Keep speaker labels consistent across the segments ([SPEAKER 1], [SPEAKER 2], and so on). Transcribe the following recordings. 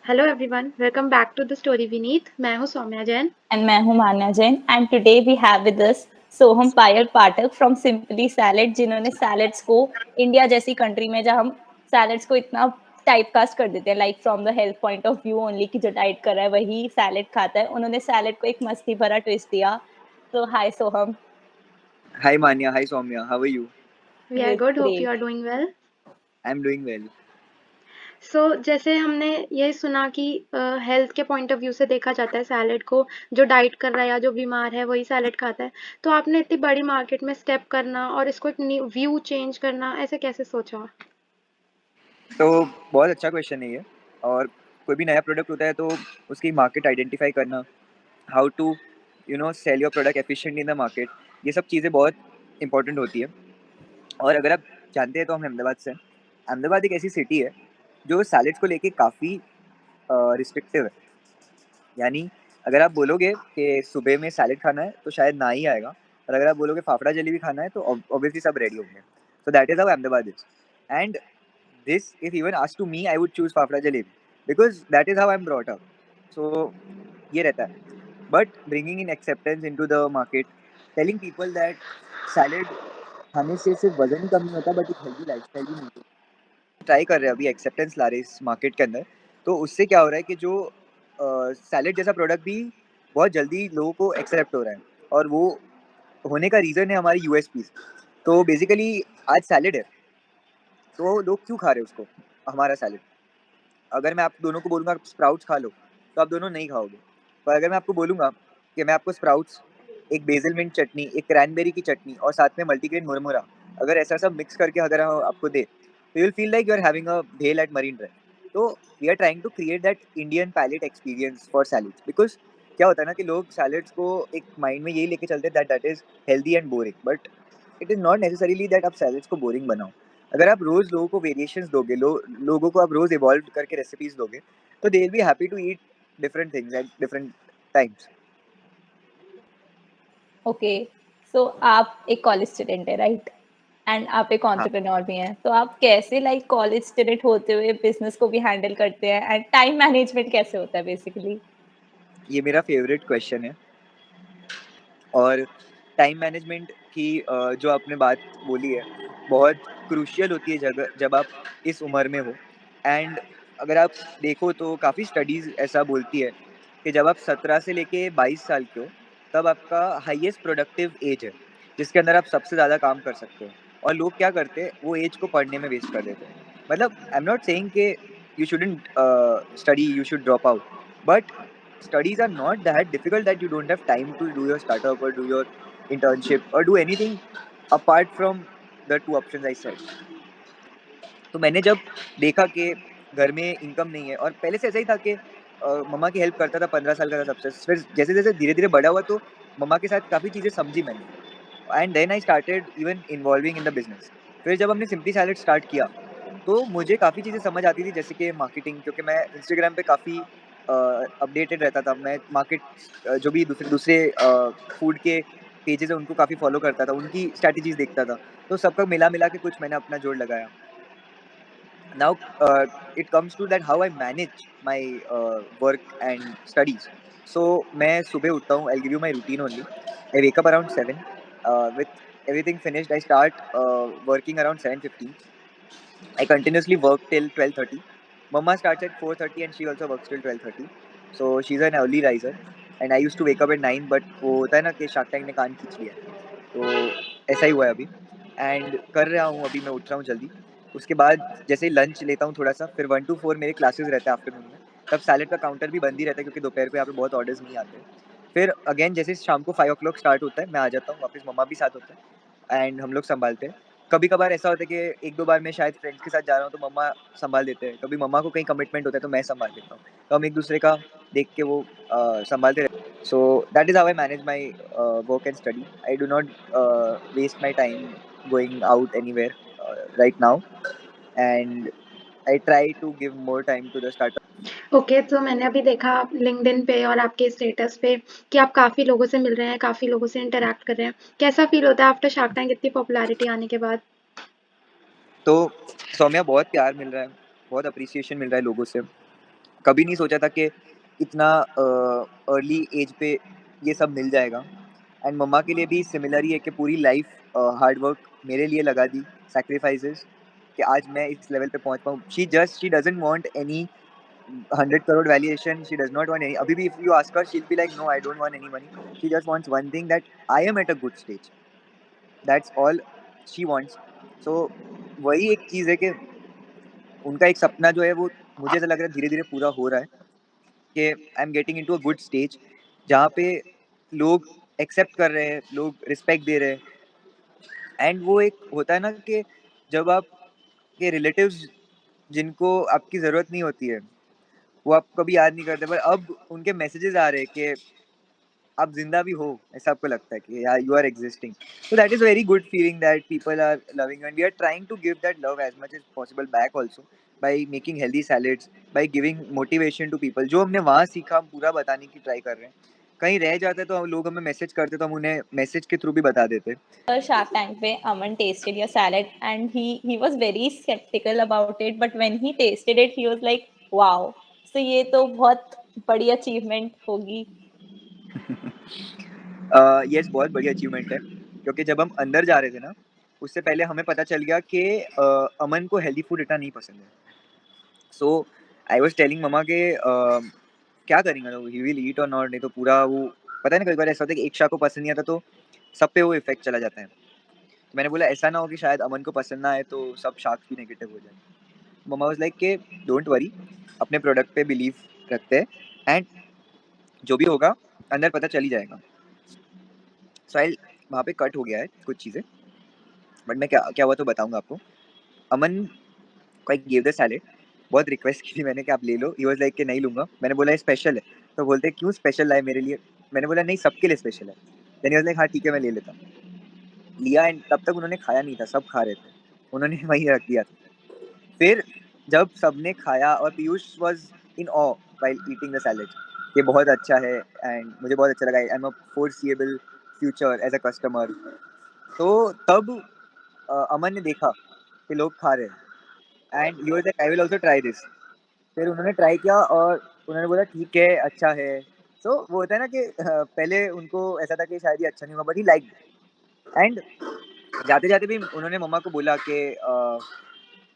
[SPEAKER 1] Hello everyone, welcome back to the story Vineet. मैं हूँ Saumya Jain.
[SPEAKER 2] And मैं हूँ Manya Jain and today we have with us Soham Payal Pathak from Simply Salad जिन्होंने salads को इंडिया जैसी कंट्री में जहाँ हम सैलेड्स को इतना टाइप कास्ट कर देते हैं like from the health point of view only कि जो डाइट कर रहा है वही सैलेड खाता है, उन्होंने सैलेड को एक मस्ती भरा ट्विस्ट दिया। तो hi Soham.
[SPEAKER 3] Hi Manya, hi Soumya, how are you?
[SPEAKER 1] We are
[SPEAKER 2] We're
[SPEAKER 1] good, hope you
[SPEAKER 2] great.
[SPEAKER 1] Are doing well.
[SPEAKER 3] I'm doing well.
[SPEAKER 1] So जैसे हमने ये सुना कि हेल्थ के पॉइंट ऑफ व्यू से देखा जाता है सैलेड को, जो डाइट कर रहा है या जो बीमार है वही सैलेड खाता है। तो आपने इतनी बड़ी मार्केट में स्टेप करना और इसको एक व्यू चेंज करना, ऐसे कैसे सोचा?
[SPEAKER 3] तो बहुत अच्छा क्वेश्चन है ये। और कोई भी नया प्रोडक्ट होता है तो उसकी मार्केट आइडेंटिफाई करना, how to sell your product efficient in the market, ये सब चीज़ें बहुत इंपॉर्टेंट होती है। और अगर आप जानते हैं तो हम अहमदाबाद से हैं। अहमदाबाद एक ऐसी सिटी है जो सैलेड्स को लेके काफ़ी रिस्ट्रिक्टिव है। यानी अगर आप बोलोगे कि सुबह में सैलेड खाना है तो शायद ना ही आएगा, और अगर आप बोलोगे फाफड़ा जलेबी खाना है तो ऑब्वियसली सब रेडी होंगे। सो that is how Ahmedabad is. And this, if even asked to me, I would choose fafda jalebi because that is how I'm brought up. So ये रहता है, but bringing in acceptance into the market, telling people that salad खाने से सिर्फ वजन ही कम नहीं होता but एक हेल्दी लाइफस्टाइल भी मिलती है। ट्राई कर रहे हैं अभी, एक्सेप्टेंस ला रहे हैं इस मार्केट के अंदर। तो उससे क्या हो रहा है कि जो सैलेड जैसा प्रोडक्ट भी बहुत जल्दी लोगों को एक्सेप्ट हो रहा है, और वो होने का रीज़न है हमारी यूएसपीज। तो बेसिकली आज सैलेड है तो लोग क्यों खा रहे हैं उसको, हमारा सैलेड। अगर मैं आप दोनों को बोलूँगा स्प्राउट्स खा लो तो आप दोनों नहीं खाओगे। पर अगर मैं आपको बोलूँगा कि मैं आपको स्प्राउट्स, एक बेसिल मिंट चटनी, एक क्रैनबेरी की चटनी और साथ में मल्टीग्रेन मुरमुरा, अगर ऐसा सब मिक्स करके अगर हम आपको दे तो you will feel like you are having a bhel at Marine Drive. तो we are trying to create that Indian palate experience for salads, because क्या होता है ना कि लोग सैलेड्स को एक माइंड में यही लेके चलते हैं that that is healthy and boring, but it is not necessarily that आप सैलेड्स को बोरिंग बनाओ। अगर आप रोज़ लोगों को वेरिएशंस दोगे, लोगों को आप रोज़ इवॉल्व करके रेसिपीज़ दोगे, तो they will be happy to eat different things at different times.
[SPEAKER 2] Okay, so आप एक कॉलेज स्टूडेंट है राइट? एंड आप एक
[SPEAKER 3] हाँ,
[SPEAKER 2] एंटरप्रेन्योर भी हैं, तो आप कैसे लाइक कॉलेज स्टूडेंट होते हुए बिजनेस को भी हैंडल करते हैं एंड टाइम मैनेजमेंट कैसे होता है बेसिकली?
[SPEAKER 3] ये मेरा फेवरेट क्वेश्चन है। और टाइम मैनेजमेंट की जो आपने बात बोली है, बहुत क्रूशियल होती है जगह जब आप इस उम्र में हो। एंड अगर आप देखो तो काफ़ी स्टडीज़ ऐसा बोलती है कि जब आप 17 से लेके 22 साल के हो, तब आपका हाईएस्ट प्रोडक्टिव एज है, जिसके अंदर आप सबसे ज़्यादा काम कर सकते हो। और लोग क्या करते हैं, वो एज को पढ़ने में वेस्ट कर देते हैं। मतलब आई एम नॉट सेइंग कि you shouldn't study, you should drop out, but studies are not that difficult that you don't have time to do your startup or do your internship or do anything apart from the two options I said. तो मैंने जब देखा कि घर में income नहीं है, और पहले से ऐसा ही था कि मम्मा की हेल्प करता था, 15 साल का था सबसे। फिर जैसे जैसे धीरे धीरे बड़ा हुआ तो मम्मा के साथ काफ़ी चीज़ें समझी मैंने, and then I started even involving in the business. फिर जब हमने सिंपली सैलेड स्टार्ट किया तो मुझे काफ़ी चीज़ें समझ आती थी, जैसे कि मार्केटिंग, क्योंकि मैं इंस्टाग्राम पे काफ़ी अपडेटेड रहता था। मैं मार्केट, जो भी दूसरे दूसरे फूड के पेजेस हैं उनको काफ़ी फॉलो करता था, उनकी स्ट्रैटेजीज देखता था। तो सबका मिला मिला के कुछ मैंने अपना जोड़ लगाया। Now it comes to that how I manage my work and studies. So मैं सुबह उठता हूँ, I'll give you my routine only. I wake up around 7. With everything finished, I start working around 7:15. I continuously work till 12:30. Mama starts at 4:30 and she also works till 12:30. So she's an early riser. And I used to wake up at 9, but वो होता है ना कि shark tank ने कान खींच लिया है। तो ऐसा ही हुआ है अभी। एंड कर रहा हूँ, अभी मैं उठ रहा हूँ जल्दी। उसके बाद जैसे ही लंच लेता हूँ थोड़ा सा, फिर 1 to 4 मेरे क्लासेस रहते हैं आफ्टरनून में। तब सैलेड का काउंटर भी बंद ही रहता है क्योंकि दोपहर को यहाँ पे बहुत ऑर्डर्स नहीं आते। फिर अगेन जैसे शाम को 5 o'clock स्टार्ट होता है, मैं आ जाता हूँ वापस, मम्मा भी साथ होते हैं एंड हम लोग संभालते हैं। कभी कभार ऐसा होता है कि 1-2 बार मैं शायद फ्रेंड्स के साथ जा रहा हूँ तो मम्मा संभाल देते हैं, कभी मम्मा को कहीं कमिटमेंट होता है तो मैं संभाल देता हूँ। तो हम एक दूसरे का देख के वो संभालते रहते हैं। So that is how I manage my work and study. I do not waste my time going out anywhere right now, and I try to give more time to the startup.
[SPEAKER 1] Okay, तो मैंने अभी देखा आप LinkedIn पे और आपके status पे कि आप काफ़ी लोगों से मिल रहे हैं, काफ़ी लोगों से इंटरैक्ट कर रहे हैं। कैसा फील होता है आफ्टर शार्क टैंक इतनी पॉपुलैरिटी आने के बाद?
[SPEAKER 3] तो सौम्या, बहुत प्यार मिल रहा है, बहुत अप्रिसिएशन मिल रहा है लोगों से। कभी नहीं सोचा था कि इतना अर्ली एज पे ये सब मिल जाएगा। एंड मम्मा के लिए भी सिमिलर ही है कि पूरी लाइफ हार्ड वर्क मेरे लिए लगा दी, सैक्रिफाइसेस, कि आज मैं इस लेवल पे पहुंच पाऊँ। She doesn't want any 100 crore valuation. She does not want any. Abhi bhi if you ask her, she'll be like, no, I don't want any money. She just wants one thing, that I am at a good stage. That's all she wants. So वही एक चीज़ है कि उनका एक सपना जो है वो मुझे ऐसा लग रहा है धीरे धीरे पूरा हो रहा है, कि I am getting into a good stage जहाँ पे लोग एक्सेप्ट कर रहे हैं, लोग रिस्पेक्ट दे रहे हैं। एंड वो एक होता है ना कि जब आपके रिलेटिव्स जिनको आपकी ज़रूरत नहीं होती है वो आपको कभी याद नहीं करते, पर अब उनके मैसेजेस आ रहे हैं कि आप जिंदा भी हो, ऐसा आपको लगता है कि यार you are existing. So that is very good feeling that people are loving and we are trying to give that love as much as possible back also, by making healthy salads, by giving motivation to people. जो हमने वहाँ सीखा हम पूरा बताने की try कर रहे हैं। कहीं रह जाते तो लोग हमें मैसेज करते तो हम उन्हें मैसेज के थ्रू भी बता देते।
[SPEAKER 2] Shark Tank पे Aman tasted your salad and he was very skeptical about it, but when he tasted it he was like wow, so ये तो बहुत बड़ी achievement होगी।
[SPEAKER 3] यस, बहुत बड़ी अचीवमेंट है, क्योंकि जब हम अंदर जा रहे थे ना उससे पहले हमें पता चल गया कि अमन को हेल्दी फूड इतना नहीं पसंद है। सो आई वॉज टेलिंग ममा के क्या करेंगे, तो ही विल ईट और नॉट, नहीं तो पूरा वो, पता है ना कई बार ऐसा होता है कि एक शाह को पसंद नहीं आता तो सब पे वो इफेक्ट चला जाता है। तो मैंने बोला ऐसा ना हो कि शायद अमन को पसंद ना आए तो सब शार्क्स भी नेगेटिव हो जाए। ममा वाज लाइक के डोंट वरी, अपने प्रोडक्ट पे बिलीव रखते हैं एंड जो भी होगा अंदर पता चल ही जाएगा। सो आई वहाँ पे कट हो गया है कुछ चीज़ें, बट मैं क्या क्या हुआ तो बताऊंगा आपको। अमन को आई गिव द सैलेड, बहुत रिक्वेस्ट की थी मैंने कि आप ले लो। ही वाज लाइक कि नहीं लूंगा। मैंने बोला ये स्पेशल है, तो बोलते क्यों स्पेशल लाए मेरे लिए। मैंने बोला नहीं, सबके लिए स्पेशल है। देन ही वाज लाइक हाँ ठीक है मैं ले लेता हूँ। लिया एंड तब तक उन्होंने खाया नहीं था, सब खा रहे थे, उन्होंने वहीं रख दिया था। फिर जब सबने खाया और Piyush was in awe while eating the salad, ये बहुत अच्छा है एंड मुझे बहुत अच्छा लगा, I am a foreseeable future as a customer. तो तब अमन ने देखा कि लोग खा रहे हैं and he was like I will also try this. फिर उन्होंने ट्राई किया और उन्होंने बोला ठीक है अच्छा है। सो वो होता है ना कि पहले उनको ऐसा था कि शायद ये अच्छा नहीं होगा, बट ही लाइक। एंड जाते जाते भी उन्होंने मम्मा को बोला कि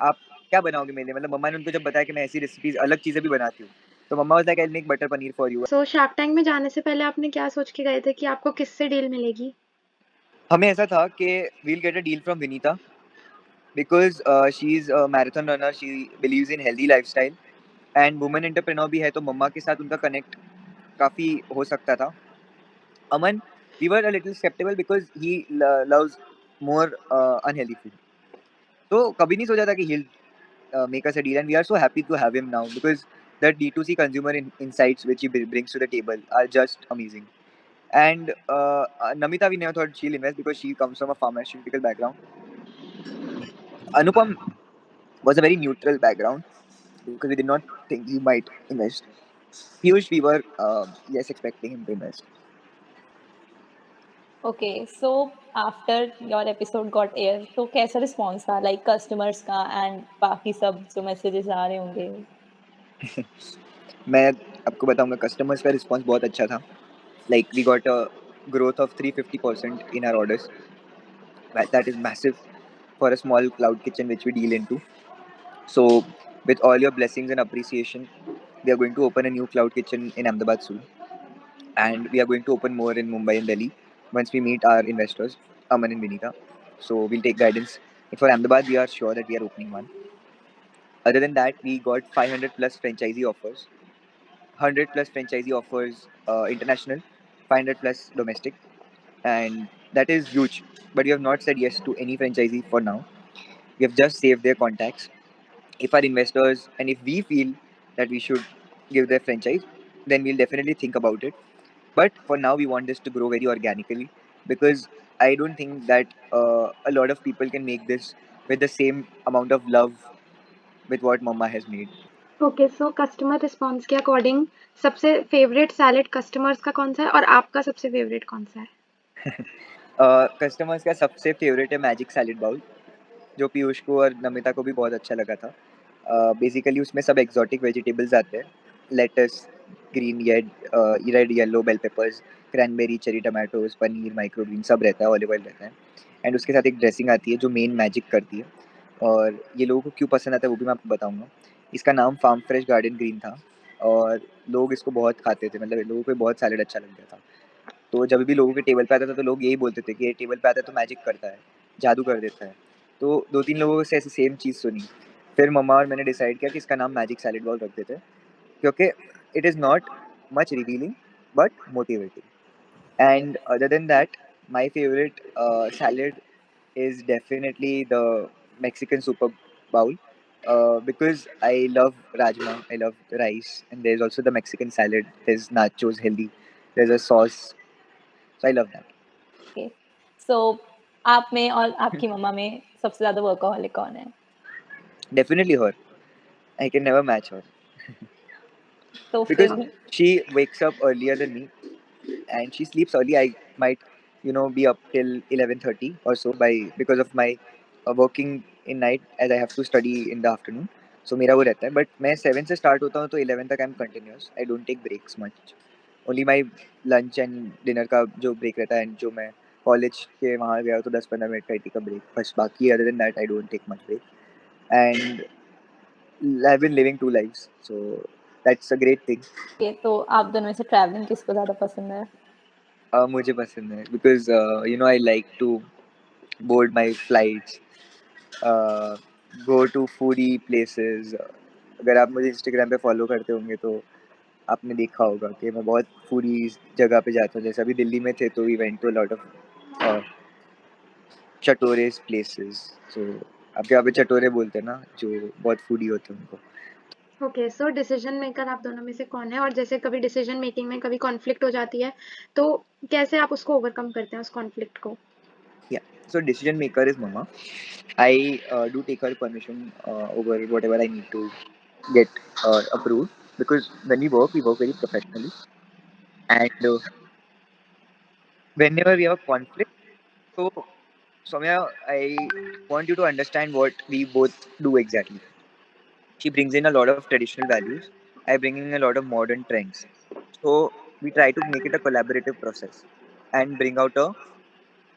[SPEAKER 3] आप क्या बनाओगे मेरे लिए, मतलब मम्मा ने उनको जब बताया कि मैं ऐसी रेसिपीज अलग चीज़ें भी बनाती हूँ, तो mama was like I will make butter paneer for you.
[SPEAKER 1] So Shark Tank में जाने से पहले आपने क्या सोच के गए थे कि आपको किससे डील मिलेगी?
[SPEAKER 3] हमें ऐसा था कि we'll get a deal from Vinita, because she is a marathon runner, she believes in healthy lifestyle and women entrepreneur भी है, तो मम्मा के साथ उनका कनेक्ट काफ़ी हो सकता था। Aman, we were a little skeptical because he loves more unhealthy food. So कभी नहीं सोचा था कि he'll make us a deal, and we are so happy to have him now because the D2C consumer insights which he brings to the table are just amazing. And Namita, we never thought she'll invest because she comes from a pharmaceutical background. Anupam was a very neutral background because we did not think he might invest. Piyush, we were yes expecting him to invest.
[SPEAKER 2] Okay, so after your episode got air, तो कैसा response था like customers का and बाकी सब जो messages आ रहे होंगे?
[SPEAKER 3] मैं आपको बताऊंगा कस्टमर्स का रिस्पांस बहुत अच्छा था। Like we got a growth of 350% in our orders. That is massive for a small cloud kitchen which we deal into. So with all your blessings and appreciation, we are going to open a new cloud kitchen in Ahmedabad soon, and we are going to open more in Mumbai and Delhi once we meet our investors, Aman and Vinita. So we'll take guidance. And for Ahmedabad, we are sure that we are opening one. Other than that, we got 500 plus franchisee offers, 100 plus franchisee offers international, 500 plus domestic, and that is huge. But we have not said yes to any franchisee for now. We have just saved their contacts. If our investors and if we feel that we should give their franchise, then we'll definitely think about it. But for now, we want this to grow very organically because I don't think that a lot of people can make this with the same amount of love with what Mama has made.
[SPEAKER 1] Okay, so customer response के according सबसे favourite salad customers का कौन सा है और आपका सबसे favourite कौन सा है?
[SPEAKER 3] कस्टमर्स का सबसे फेवरेट है मैजिक सैलेड बाउल, जो पीयूष को और नमिता को भी बहुत अच्छा लगा था। बेसिकली उसमें सब एक्जॉटिक वेजिटेबल्स आते हैं lettuce, green, red yellow bell peppers, cranberry, cherry tomatoes, paneer, micro green सब रहता है, ऑलिव ऑयल रहता है। एंड उसके साथ एक ड्रेसिंग आती है जो मेन मैजिक करती है। और ये लोगों को क्यों पसंद आता है वो भी मैं आपको बताऊंगा। इसका नाम फार्म फ्रेश गार्डन ग्रीन था और लोग इसको बहुत खाते थे, मतलब लोगों को बहुत सैलेड अच्छा लग गया था। तो जब भी लोगों के टेबल पे आता था तो लोग यही बोलते थे कि ये टेबल पे आता है तो मैजिक करता है, जादू कर देता है। तो 2-3 लोगों से ऐसी सेम चीज़ सुनी। फिर मम्मा और मैंने डिसाइड किया कि इसका नाम मैजिक सैलेड बॉल रख देते हैं, क्योंकि it is not much revealing but motivating. And other than that, my favorite salad is definitely the Mexican super bowl, because I love rajma, I love rice, and there's also the Mexican salad. There's nachos, healthy. There's a sauce, so I love that.
[SPEAKER 2] Okay, so आप में और आपकी मम्मा में सबसे ज़्यादा workaholic कौन है?
[SPEAKER 3] Definitely her. I can never match her
[SPEAKER 2] तो
[SPEAKER 3] because
[SPEAKER 2] फिर भी
[SPEAKER 3] she wakes up earlier than me and she sleeps early. I might, be up till 11:30 or so by because of my working in night as I have to study in the afternoon. So मेरा वो रहता है, but मैं 7 से start होता हूँ तो 11 तक I am continuous. I don't take breaks much. Only my lunch and dinner का जो ब्रेक रहता है, एंड जो मैं कॉलेज के वहाँ गया तो 10-15 मिनट का टी का ब्रेक बस। बाकी other than that I don't take much break. And I have been living two lifes, so that's a great thing.
[SPEAKER 2] ये तो आप दोनों में से ट्रैवलिंग किसको ज़्यादा पसंद है?
[SPEAKER 3] मुझे पसंद है because I like to board my flights, uh, go to foodie places. अगर आप मुझे इंस्टाग्राम पे फॉलो करते होंगे तो आपने देखा होगा कि मैं बहुत फूडी जगह पे जाता हूँ। जैसे अभी दिल्ली में थे तो we went to lot of चटोरेस प्लेसेस। सो आपके यहाँ पे चटोरे बोलते हैं ना, जो बहुत फूडी होते हैं उनको।
[SPEAKER 1] ओके, सो डिसीजन मेकर आप दोनों में से कौन है? और जैसे कभी डिसीजन मेकिंग में कभी कॉन्फ्लिक्ट हो जाती है, तो कैसे आप उसको ओवरकम करते हैं उस कॉन्फ्लिक्ट को?
[SPEAKER 3] Yeah, so decision maker is mama. I do take her permission over whatever I need to get approved, because when we work very professionally, and whenever we have a conflict, so Soumya, I want you to understand what we both do exactly. She brings in a lot of traditional values. I bring in a lot of modern trends. So we try to make it a collaborative process and bring out a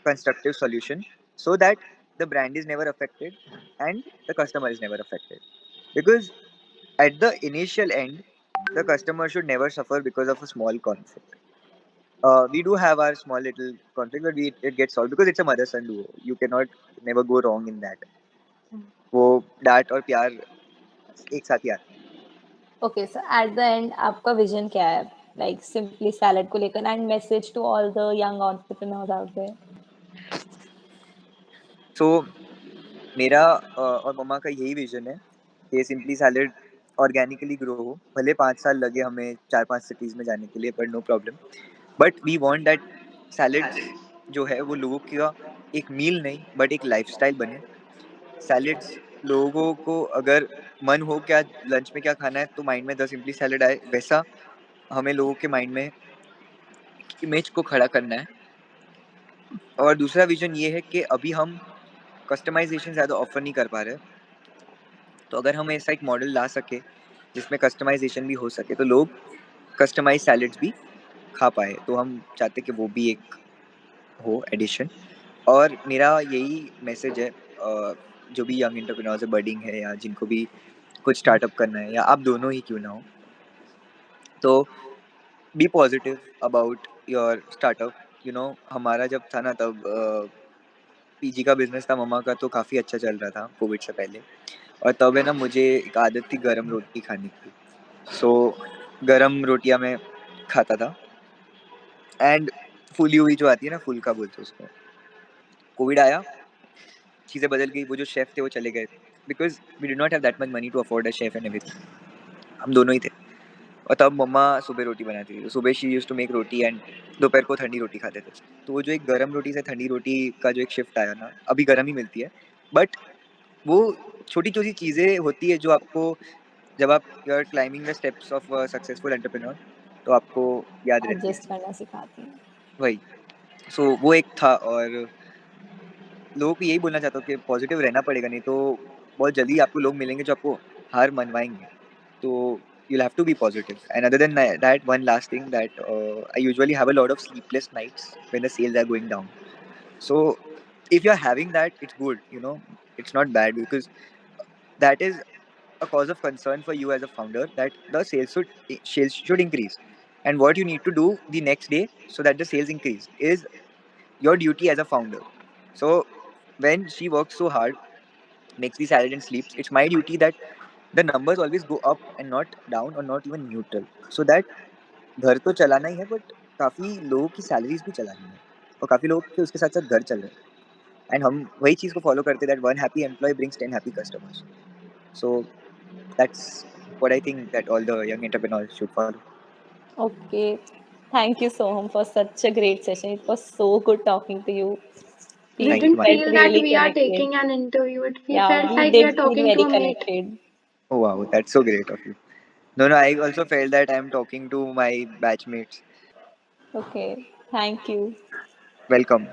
[SPEAKER 3] constructive solution so that the brand is never affected and the customer is never affected. Because at the initial end, the customer should never suffer because of a small conflict. We do have our small little conflict, but it gets solved because it's a mother son duo. You cannot never go wrong in that. वो डांट और प्यार एक साथ ही आता है।
[SPEAKER 2] Okay, so at the end आपका विजन क्या है? लाइक सिंपली सैलेड को लेकर and message to all the young entrepreneurs out there.
[SPEAKER 3] So मेरा और मम्मा का यही विजन है कि सिंपली सैलेड ऑर्गेनिकली ग्रो हो। भले 5 साल लगे हमें 4-5 सिटीज़ में जाने के लिए, पर no problem. But we want that salads जो है वो लोगों का एक मील नहीं बट एक लाइफस्टाइल बने। सैलेड्स लोगों को अगर मन हो क्या लंच में क्या खाना है तो माइंड में द सिंपली सैलेड आए, वैसा हमें लोगों के माइंड में इमेज को खड़ा करना है। और दूसरा विजन ये है कि अभी हम कस्टमाइजेशन ज़्यादा ऑफर नहीं कर पा रहे, तो अगर हम ऐसा एक मॉडल ला सके जिसमें कस्टमाइजेशन भी हो सके तो लोग कस्टमाइज सैलेड्स भी खा पाए, तो हम चाहते कि वो भी एक हो एडिशन। और मेरा यही मैसेज है जो भी यंग एंटरप्रेन्योर्स है, बर्डिंग है या जिनको भी कुछ स्टार्टअप करना है, या आप दोनों ही क्यों ना हो, तो be positive about your startup. हमारा जब था ना तब पीजी का बिजनेस था मम्मा का, तो काफ़ी अच्छा चल रहा था कोविड से पहले। और तब है ना मुझे एक आदत थी गरम रोटी खाने की। सो गरम रोटियां मैं खाता था, एंड फूली हुई जो आती है ना, फुल्का बोलते हैं उसको। कोविड आया, चीज़ें बदल गई, वो जो शेफ थे वो चले गए, because we did not have that much money to afford a chef and everything. हम दोनों ही थे। और तब मम्मा सुबह रोटी बनाती थी, तो सुबह she used to make roti and दोपहर को ठंडी रोटी खाते थे। तो वो जो एक गरम रोटी से ठंडी रोटी का जो एक शिफ्ट आया ना, अभी गरम ही मिलती है, बट वो छोटी छोटी चीज़ें होती है जो आपको, जब आप you are climbing the steps of a successful entrepreneur, तो आपको याद रहती है।
[SPEAKER 2] एडजस्ट करना सिखाती हैं।
[SPEAKER 3] वही। सो वो एक था। और लोगों को यही बोलना चाहता हूँ कि पॉजिटिव रहना पड़ेगा, नहीं तो बहुत जल्दी आपको लोग मिलेंगे जो आपको हार मनवाएंगे। तो you'll have to be positive. And other than that, one last thing that I usually have a lot of sleepless nights when the sales are going down. So if you're having that, it's good. It's not bad, because that is a cause of concern for you as a founder, that the sales should increase. And what you need to do the next day so that the sales increase is your duty as a founder. So when she works so hard, makes the salad and sleeps, it's my duty that the numbers always go up and not down, or not even neutral, so that घर तो चलाना ही है, but काफी लोगों की salaries भी चलानी है, और काफी लोग के उसके साथ साथ घर चल रहे हैं, एंड हम वही चीज को फॉलो करते हैं, that one happy employ brings 10 happy customers. So that's what I think that all the young entrepreneurs should follow.
[SPEAKER 2] Okay. Thank you, Soham, for such a great session. It was so good talking to you. We
[SPEAKER 1] We
[SPEAKER 3] Thank you,
[SPEAKER 1] didn't
[SPEAKER 3] Maya.
[SPEAKER 2] felt
[SPEAKER 1] feel that
[SPEAKER 2] really
[SPEAKER 1] we are
[SPEAKER 2] connected.
[SPEAKER 1] taking an interview. We
[SPEAKER 2] Yeah,
[SPEAKER 1] felt
[SPEAKER 2] we
[SPEAKER 1] like we
[SPEAKER 2] did
[SPEAKER 1] are
[SPEAKER 2] feel
[SPEAKER 1] talking to
[SPEAKER 2] very
[SPEAKER 1] a mate.
[SPEAKER 2] connected.
[SPEAKER 3] Oh wow, that's so great of you. No, I also felt that I'm talking to my batchmates.
[SPEAKER 2] Okay. Thank you.
[SPEAKER 3] Welcome.